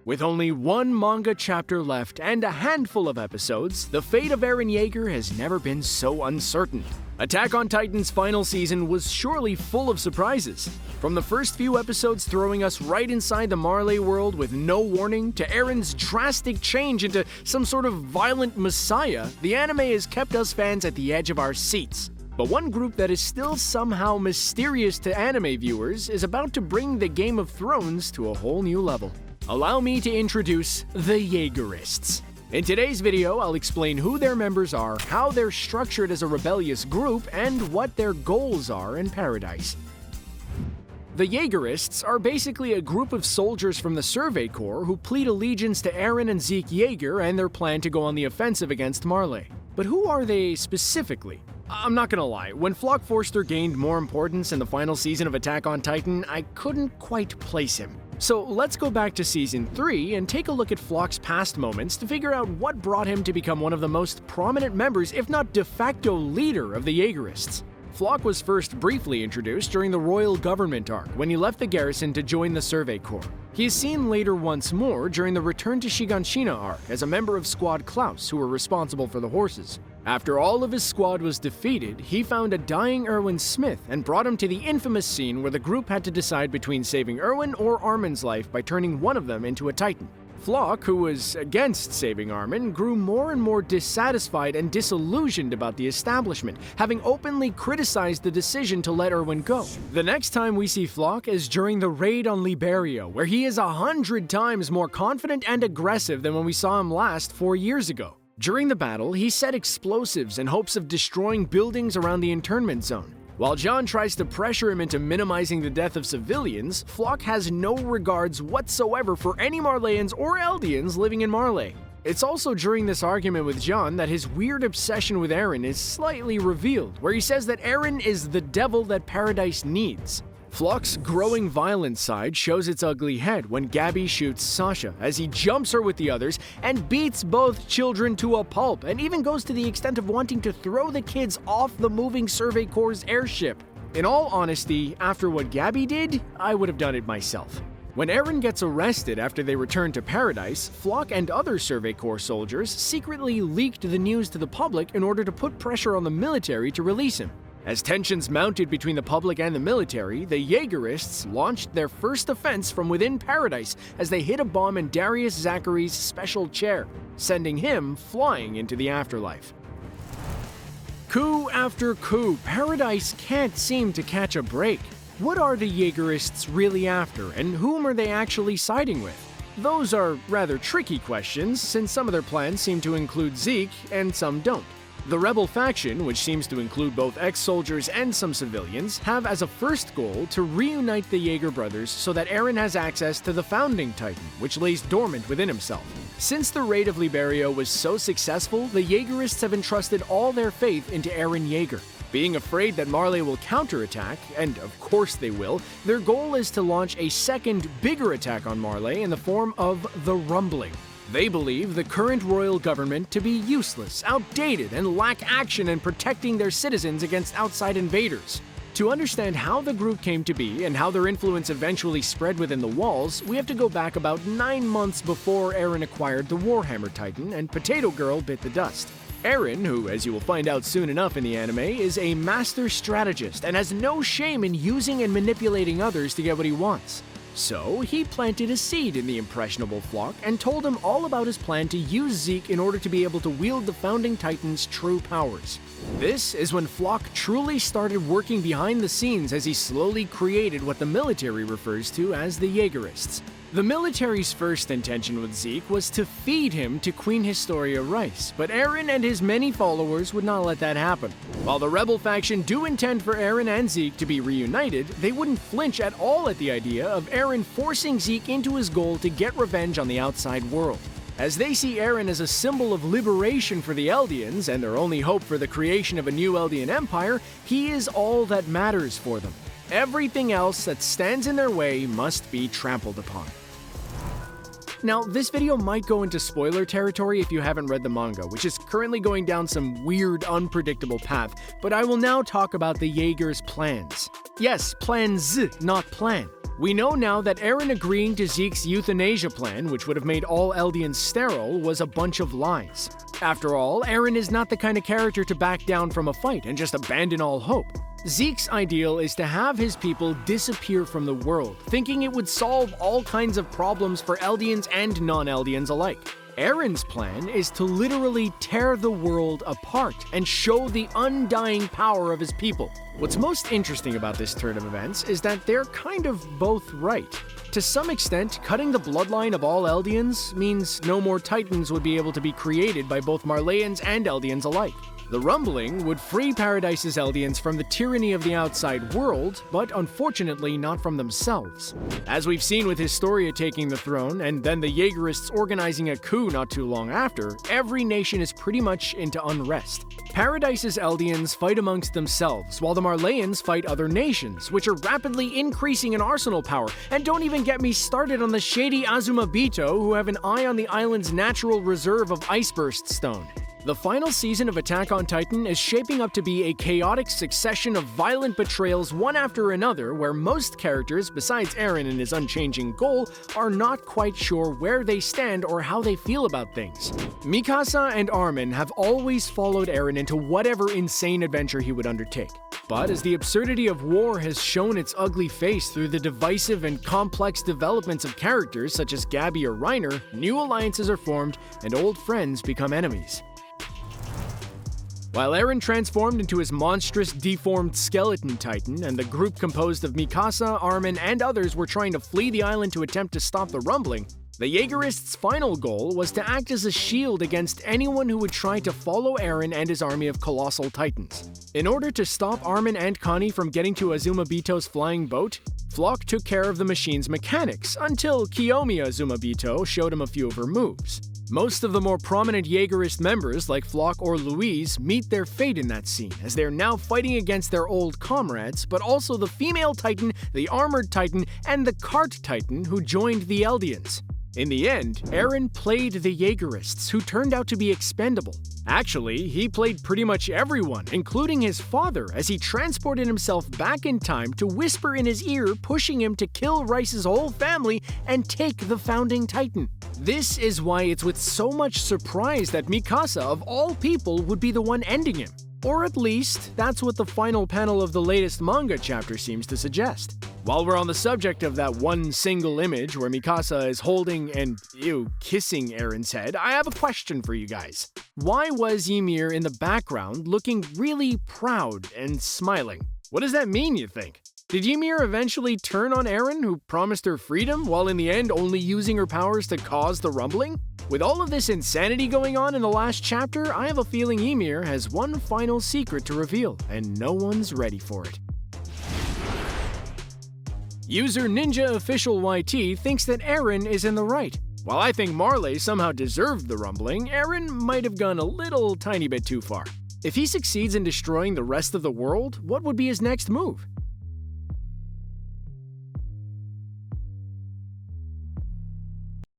With only one manga chapter left and a handful of episodes, the fate of Eren Jaeger has never been so uncertain. Attack on Titan's final season was surely full of surprises. From the first few episodes throwing us right inside the Marley world with no warning, to Eren's drastic change into some sort of violent messiah, the anime has kept us fans at the edge of our seats. But one group that is still somehow mysterious to anime viewers is about to bring the Game of Thrones to a whole new level. Allow me to introduce the Jaegerists. In today's video, I'll explain who their members are, how they're structured as a rebellious group, and what their goals are in Paradis. The Jaegerists are basically a group of soldiers from the Survey Corps who plead allegiance to Eren and Zeke Jaeger and their plan to go on the offensive against Marley. But who are they specifically? I'm not gonna lie, when Floch Forster gained more importance in the final season of Attack on Titan, I couldn't quite place him. So let's go back to Season 3 and take a look at Floch's past moments to figure out what brought him to become one of the most prominent members, if not de facto leader, of the Jaegerists. Floch was first briefly introduced during the Royal Government arc when he left the garrison to join the Survey Corps. He is seen later once more during the Return to Shiganshina arc as a member of Squad Klaus, who were responsible for the horses. After all of his squad was defeated, he found a dying Erwin Smith and brought him to the infamous scene where the group had to decide between saving Erwin or Armin's life by turning one of them into a Titan. Floch, who was against saving Armin, grew more and more dissatisfied and disillusioned about the establishment, having openly criticized the decision to let Erwin go. The next time we see Floch is during the raid on Liberia, where he is 100 times more confident and aggressive than when we saw him last 4 years ago. During the battle, he set explosives in hopes of destroying buildings around the internment zone. While John tries to pressure him into minimizing the death of civilians, Floch has no regards whatsoever for any Marleyans or Eldians living in Marley. It's also during this argument with John that his weird obsession with Eren is slightly revealed, where he says that Eren is the devil that Paradis needs. Floch's growing violent side shows its ugly head when Gabby shoots Sasha as he jumps her with the others and beats both children to a pulp, and even goes to the extent of wanting to throw the kids off the moving Survey Corps' airship. In all honesty, after what Gabby did, I would have done it myself. When Eren gets arrested after they return to Paradis, Floch and other Survey Corps soldiers secretly leaked the news to the public in order to put pressure on the military to release him. As tensions mounted between the public and the military, the Jaegerists launched their first offense from within Paradis as they hid a bomb in Darius Zachary's special chair, sending him flying into the afterlife. Coup after coup, Paradis can't seem to catch a break. What are the Jaegerists really after, and whom are they actually siding with? Those are rather tricky questions, since some of their plans seem to include Zeke and some don't. The rebel faction, which seems to include both ex-soldiers and some civilians, have as a first goal to reunite the Jaeger brothers so that Eren has access to the founding Titan, which lays dormant within himself. Since the raid of Liberia was so successful, the Jaegerists have entrusted all their faith into Eren Jaeger. Being afraid that Marley will counterattack, and of course they will, their goal is to launch a second, bigger attack on Marley in the form of the Rumbling. They believe the current royal government to be useless, outdated, and lack action in protecting their citizens against outside invaders. To understand how the group came to be and how their influence eventually spread within the walls, we have to go back about 9 months before Eren acquired the Warhammer Titan and Potato Girl bit the dust. Eren, who, as you will find out soon enough in the anime, is a master strategist and has no shame in using and manipulating others to get what he wants. So, he planted a seed in the impressionable Floch and told him all about his plan to use Zeke in order to be able to wield the Founding Titan's true powers. This is when Floch truly started working behind the scenes as he slowly created what the military refers to as the Jaegerists. The military's first intention with Zeke was to feed him to Queen Historia Rice, but Eren and his many followers would not let that happen. While the rebel faction do intend for Eren and Zeke to be reunited, they wouldn't flinch at all at the idea of Eren forcing Zeke into his goal to get revenge on the outside world. As they see Eren as a symbol of liberation for the Eldians and their only hope for the creation of a new Eldian Empire, he is all that matters for them. Everything else that stands in their way must be trampled upon. Now, this video might go into spoiler territory if you haven't read the manga, which is currently going down some weird, unpredictable path, but I will now talk about the Jaeger's plans. Yes, plans, not plan. We know now that Eren agreeing to Zeke's euthanasia plan, which would have made all Eldians sterile, was a bunch of lies. After all, Eren is not the kind of character to back down from a fight and just abandon all hope. Zeke's ideal is to have his people disappear from the world, thinking it would solve all kinds of problems for Eldians and non-Eldians alike. Eren's plan is to literally tear the world apart and show the undying power of his people. What's most interesting about this turn of events is that they're kind of both right. To some extent, cutting the bloodline of all Eldians means no more Titans would be able to be created by both Marleyans and Eldians alike. The rumbling would free Paradis's Eldians from the tyranny of the outside world, but unfortunately not from themselves. As we've seen with Historia taking the throne, and then the Jaegerists organizing a coup not too long after, every nation is pretty much into unrest. Paradis's Eldians fight amongst themselves, while the Marleyans fight other nations, which are rapidly increasing in arsenal power. And don't even get me started on the shady Azumabito, who have an eye on the island's natural reserve of iceburst stone. The final season of Attack on Titan is shaping up to be a chaotic succession of violent betrayals one after another, where most characters, besides Eren and his unchanging goal, are not quite sure where they stand or how they feel about things. Mikasa and Armin have always followed Eren into whatever insane adventure he would undertake. But as the absurdity of war has shown its ugly face through the divisive and complex developments of characters such as Gabi or Reiner, new alliances are formed and old friends become enemies. While Eren transformed into his monstrous, deformed skeleton titan, and the group composed of Mikasa, Armin, and others were trying to flee the island to attempt to stop the rumbling, the Jaegerists' final goal was to act as a shield against anyone who would try to follow Eren and his army of colossal titans. In order to stop Armin and Connie from getting to Azumabito's flying boat, Floch took care of the machine's mechanics, until Kiyomi Azumabito showed him a few of her moves. Most of the more prominent Jaegerist members, like Floch or Louise, meet their fate in that scene, as they're now fighting against their old comrades, but also the female Titan, the armored Titan, and the cart Titan who joined the Eldians. In the end, Eren played the Jaegerists, who turned out to be expendable. Actually, he played pretty much everyone, including his father, as he transported himself back in time to whisper in his ear, pushing him to kill Rice's whole family and take the founding Titan. This is why it's with so much surprise that Mikasa, of all people, would be the one ending him. Or at least, that's what the final panel of the latest manga chapter seems to suggest. While we're on the subject of that one single image where Mikasa is holding and, kissing Eren's head, I have a question for you guys. Why was Ymir in the background looking really proud and smiling? What does that mean, you think? Did Ymir eventually turn on Eren, who promised her freedom, while in the end only using her powers to cause the rumbling? With all of this insanity going on in the last chapter, I have a feeling Ymir has one final secret to reveal, and no one's ready for it. User Ninja Official YT thinks that Eren is in the right. While I think Marley somehow deserved the rumbling, Eren might have gone a little tiny bit too far. If he succeeds in destroying the rest of the world, what would be his next move?